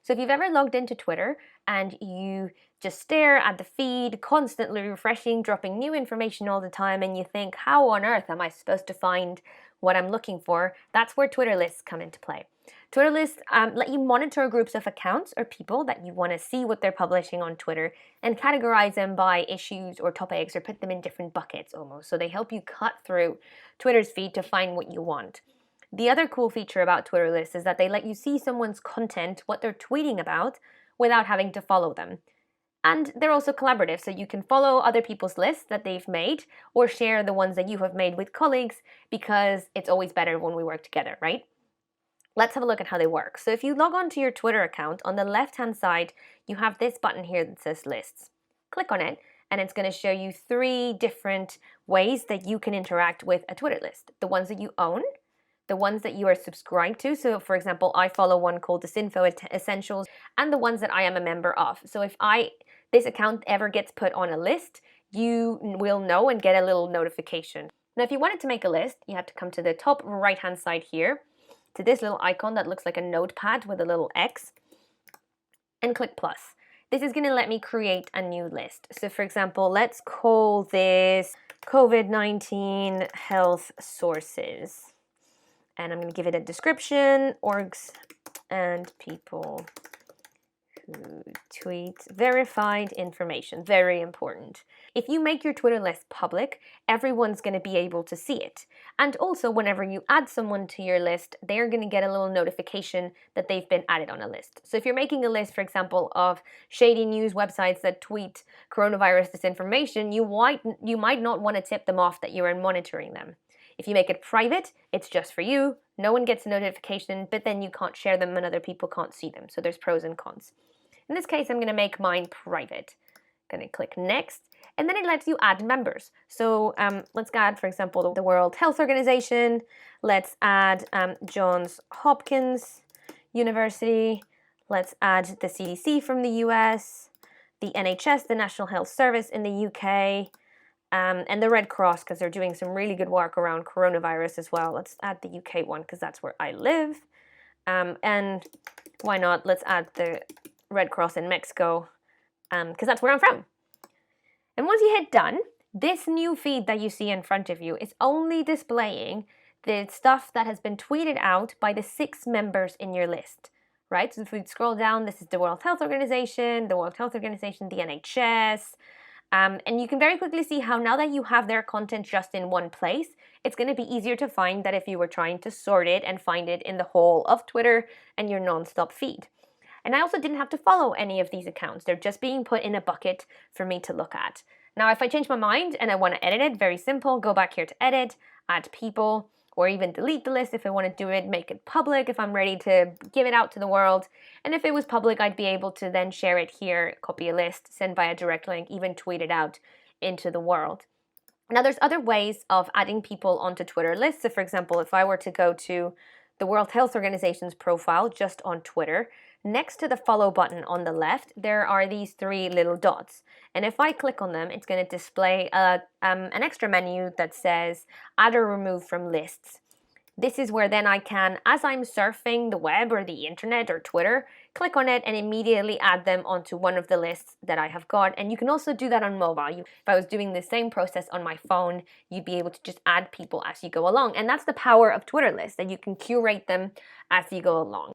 So if you've ever logged into Twitter and you just stare at the feed, constantly refreshing, dropping new information all the time, and you think, how on earth am I supposed to find what I'm looking for? That's where Twitter lists come into play. Twitter lists let you monitor groups of accounts or people that you want to see what they're publishing on Twitter and categorize them by issues or topics or put them in different buckets almost. So they help you cut through Twitter's feed to find what you want. The other cool feature about Twitter lists is that they let you see someone's content, what they're tweeting about, without having to follow them. And they're also collaborative, so you can follow other people's lists that they've made or share the ones that you have made with colleagues, because it's always better when we work together, right? Let's have a look at how they work. So if you log on to your Twitter account, on the left-hand side, you have this button here that says lists. Click on it, and it's going to show you 3 different ways that you can interact with a Twitter list. The ones that you own, the ones that you are subscribed to. So for example, I follow one called Disinfo Essentials, and the ones that I am a member of. So if this account ever gets put on a list, you will know and get a little notification. Now, if you wanted to make a list, you have to come to the top right-hand side here, to this little icon that looks like a notepad with a little X, and click plus. This is going to let me create a new list. So for example, let's call this COVID-19 health sources. And I'm going to give it a description: orgs and people who tweet verified information. Very important. If you make your Twitter list public, everyone's going to be able to see it. And also, whenever you add someone to your list, they're going to get a little notification that they've been added on a list. So if you're making a list, for example, of shady news websites that tweet coronavirus disinformation, you might not want to tip them off that you're monitoring them. If you make it private, it's just for you. No one gets a notification, but then you can't share them and other people can't see them. So there's pros and cons. In this case, I'm going to make mine private. I'm going to click next, and then it lets you add members. So let's add, for example, the World Health Organization. Let's add Johns Hopkins University. Let's add the CDC from the US, the NHS, the National Health Service in the UK, and the Red Cross, because they're doing some really good work around coronavirus as well. Let's add the UK one because that's where I live. And why not? Let's add the Red Cross in Mexico because that's where I'm from. And once you hit done, this new feed that you see in front of you is only displaying the stuff that has been tweeted out by the 6 members in your list, right? So if we scroll down, this is the World Health Organization, the NHS, and you can very quickly see how now that you have their content just in one place, it's going to be easier to find than if you were trying to sort it and find it in the whole of Twitter and your non-stop feed. And I also didn't have to follow any of these accounts. They're just being put in a bucket for me to look at. Now, if I change my mind and I want to edit it, very simple, go back here to edit, add people, or even delete the list if I want to do it, make it public if I'm ready to give it out to the world. And if it was public, I'd be able to then share it here, copy a list, send via direct link, even tweet it out into the world. Now, there's other ways of adding people onto Twitter lists. So for example, if I were to go to the World Health Organization's profile just on Twitter, next to the follow button on the left, there are these 3 little dots. And if I click on them, it's going to display an extra menu that says add or remove from lists. This is where then I can, as I'm surfing the web or the internet or Twitter, click on it and immediately add them onto one of the lists that I have got. And you can also do that on mobile. If I was doing the same process on my phone, you'd be able to just add people as you go along. And that's the power of Twitter lists, that you can curate them as you go along.